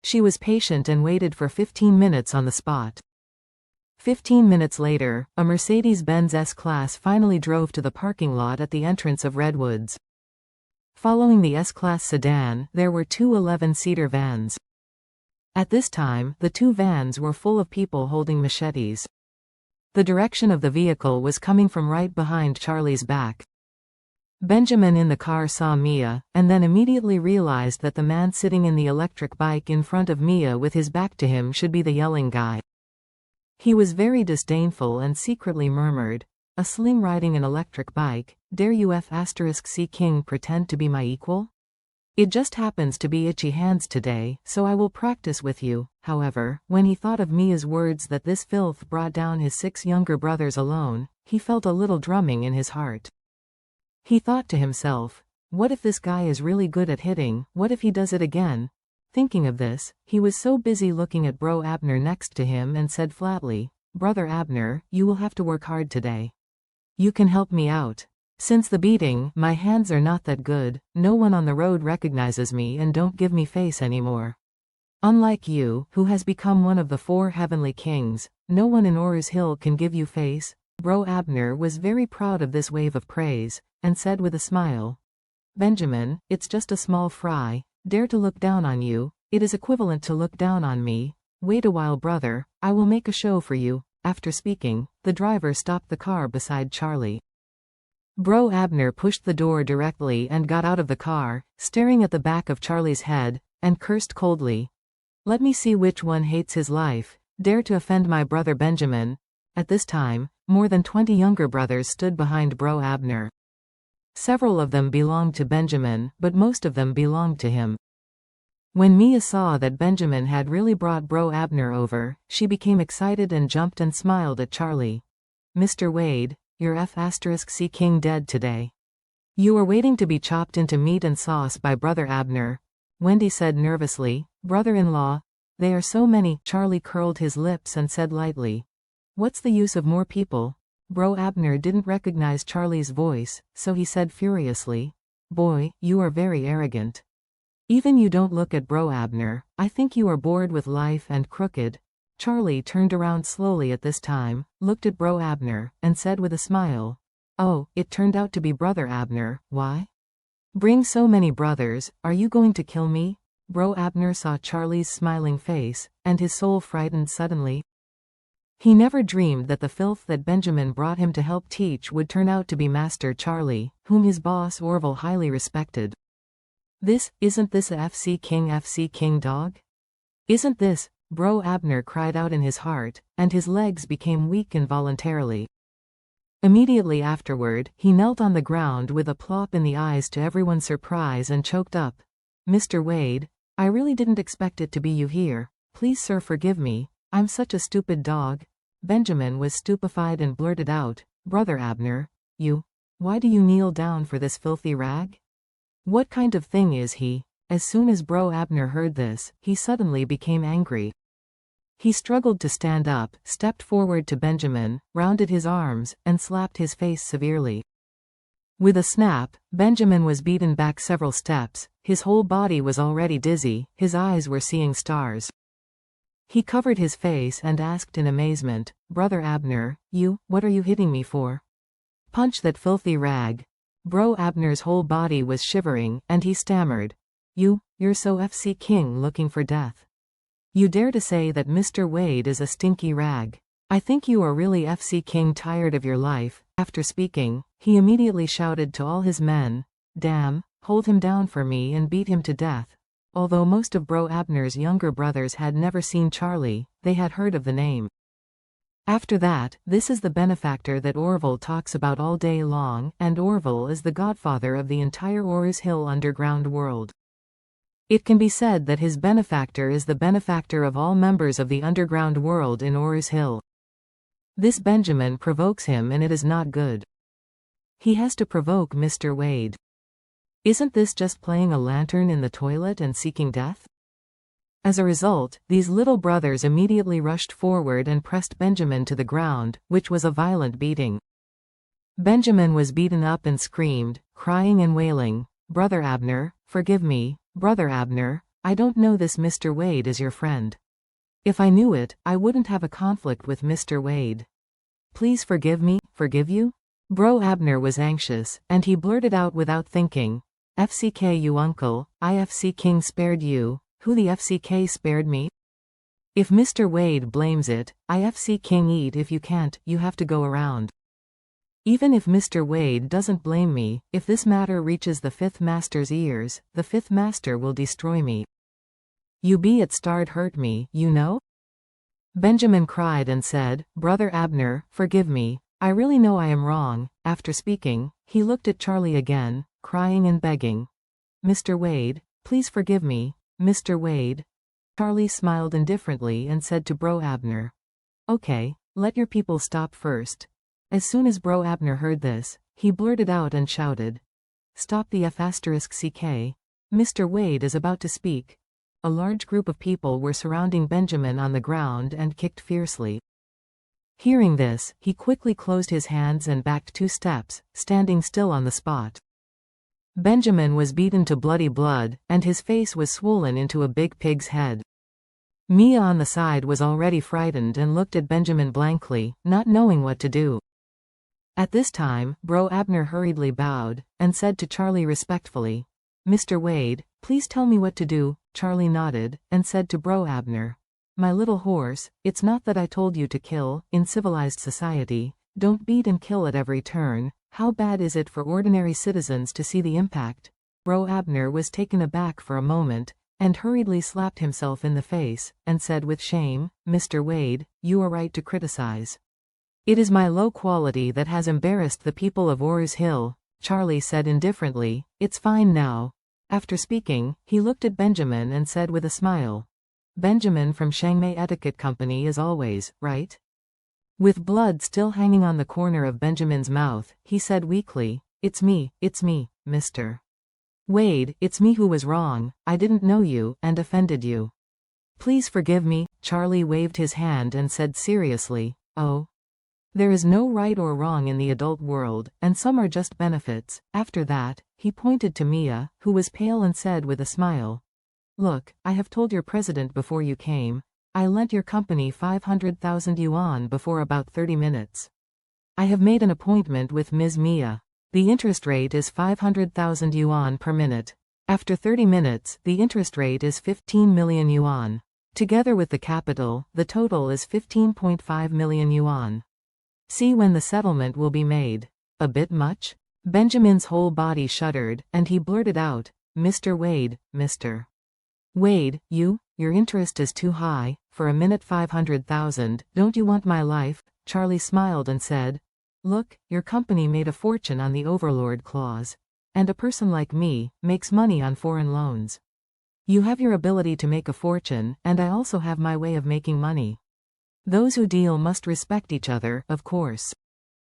She was patient and waited for 15 minutes on the spot. 15 minutes later, a Mercedes-Benz S-Class finally drove to the parking lot at the entrance of Redwoods. Following the S-Class sedan, there were two 11-seater vans. At this time, the two vans were full of people holding machetes. The direction of the vehicle was coming from right behind Charlie's back. Benjamin in the car saw Mia, and then immediately realized that the man sitting in the electric bike in front of Mia with his back to him should be the yelling guy. He was very disdainful and secretly murmured, "A sling riding an electric bike, dare you F*** king pretend to be my equal? It just happens to be itchy hands today, so I will practice with you." However, when he thought of Mia's words that this filth brought down his 6 younger brothers alone, he felt a little drumming in his heart. He thought to himself, what if this guy is really good at hitting, what if he does it again? Thinking of this, he was so busy looking at Bro Abner next to him and said flatly, "Brother Abner, you will have to work hard today. You can help me out. Since the beating, my hands are not that good, no one on the road recognizes me and don't give me face anymore. Unlike you, who has become one of the 4 heavenly kings, no one in Orr's Hill can give you face." Bro Abner was very proud of this wave of praise, and said with a smile, "Benjamin, it's just a small fry, dare to look down on you, it is equivalent to look down on me. Wait a while brother, I will make a show for you." After speaking, the driver stopped the car beside Charlie. Bro Abner pushed the door directly and got out of the car, staring at the back of Charlie's head, and cursed coldly. "Let me see which one hates his life, dare to offend my brother Benjamin." At this time, more than 20 younger brothers stood behind Bro Abner. Several of them belonged to Benjamin, but most of them belonged to him. When Mia saw that Benjamin had really brought Bro Abner over, she became excited and jumped and smiled at Charlie. "Mr. Wade, your F*** king dead today. You were waiting to be chopped into meat and sauce by Brother Abner." Wendy said nervously, "Brother-in-law, they are so many." Charlie curled his lips and said lightly, "What's the use of more people?" Bro Abner didn't recognize Charlie's voice, so he said furiously, "Boy, you are very arrogant. Even you don't look at Bro Abner, I think you are bored with life and crooked." Charlie turned around slowly at this time, looked at Bro Abner, and said with a smile, "Oh, it turned out to be Brother Abner, why? Bring so many brothers, are you going to kill me?" Bro Abner saw Charlie's smiling face, and his soul frightened suddenly. He never dreamed that the filth that Benjamin brought him to help teach would turn out to be Master Charlie, whom his boss Orville highly respected. Isn't this a FC King dog? Isn't this?" Bro Abner cried out in his heart, and his legs became weak involuntarily. Immediately afterward, he knelt on the ground with a plop in the eyes to everyone's surprise and choked up, "Mr. Wade, I really didn't expect it to be you here. Please sir forgive me, I'm such a stupid dog." Benjamin was stupefied and blurted out, "Brother Abner, why do you kneel down for this filthy rag? What kind of thing is he?" As soon as Bro Abner heard this, he suddenly became angry. He struggled to stand up, stepped forward to Benjamin, rounded his arms, and slapped his face severely. With a snap, Benjamin was beaten back several steps, his whole body was already dizzy, his eyes were seeing stars. He covered his face and asked in amazement, "Brother Abner, what are you hitting me for? Punch that filthy rag." Bro Abner's whole body was shivering, and he stammered, You're so FC King looking for death. You dare to say that Mr. Wade is a stinky rag. I think you are really FC King tired of your life." After speaking, he immediately shouted to all his men, "Damn, hold him down for me and beat him to death." Although most of Bro Abner's younger brothers had never seen Charlie, they had heard of the name. After that, this is the benefactor that Orville talks about all day long, and Orville is the godfather of the entire Orr's Hill underground world. It can be said that his benefactor is the benefactor of all members of the underground world in Orr's Hill. This Benjamin provokes him and it is not good. He has to provoke Mr. Wade. Isn't this just playing a lantern in the toilet and seeking death? As a result, these little brothers immediately rushed forward and pressed Benjamin to the ground, which was a violent beating. Benjamin was beaten up and screamed, crying and wailing, "Brother Abner, forgive me, Brother Abner, I don't know this Mr. Wade is your friend. If I knew it, I wouldn't have a conflict with Mr. Wade. Please forgive me, forgive you? Bro Abner was anxious, and he blurted out without thinking. FCK you uncle, IFC King spared you, who the FCK spared me? If Mr. Wade blames it, IFC King eat if you can't, you have to go around. Even if Mr. Wade doesn't blame me, if this matter reaches the Fifth Master's ears, the Fifth Master will destroy me. You be it starred hurt me, you know? Benjamin cried and said, Brother Abner, forgive me, I really know I am wrong. After speaking, he looked at Charlie again, crying and begging. Mr. Wade, please forgive me, Mr. Wade. Charlie smiled indifferently and said to Bro Abner, Okay, let your people stop first. As soon as Bro Abner heard this, he blurted out and shouted, Stop the F***CK. Mr. Wade is about to speak. A large group of people were surrounding Benjamin on the ground and kicked fiercely. Hearing this, he quickly closed his hands and backed 2 steps, standing still on the spot. Benjamin was beaten to bloody blood, and his face was swollen into a big pig's head. Mia on the side was already frightened and looked at Benjamin blankly, not knowing what to do. At this time, Bro Abner hurriedly bowed, and said to Charlie respectfully, Mr. Wade, please tell me what to do. Charlie nodded, and said to Bro Abner, My little horse, it's not that I told you to kill. In civilized society, don't beat and kill at every turn. How bad is it for ordinary citizens to see the impact? Bro Abner was taken aback for a moment, and hurriedly slapped himself in the face, and said with shame, Mr. Wade, you are right to criticize. It is my low quality that has embarrassed the people of Orr's Hill. Charlie said indifferently, It's fine now. After speaking, he looked at Benjamin and said with a smile, Benjamin from Chiangmai Etiquette Company as always, right? With blood still hanging on the corner of Benjamin's mouth, he said weakly, It's me, Mr. Wade, it's me who was wrong. I didn't know you, and offended you. Please forgive me. Charlie waved his hand and said seriously, Oh. There is no right or wrong in the adult world, and some are just benefits. After that, he pointed to Mia, who was pale and said with a smile, Look, I have told your president before you came. I lent your company 500,000 yuan before about 30 minutes. I have made an appointment with Ms. Mia. The interest rate is 500,000 yuan per minute. After 30 minutes, the interest rate is 15 million yuan. Together with the capital, the total is 15.5 million yuan. See when the settlement will be made. A bit much? Benjamin's whole body shuddered, and he blurted out, Mr. Wade, Mr. Wade, your interest is too high. For a minute 500,000, don't you want my life? Charlie smiled and said, Look, your company made a fortune on the overlord clause. And a person like me makes money on foreign loans. You have your ability to make a fortune, and I also have my way of making money. Those who deal must respect each other, of course.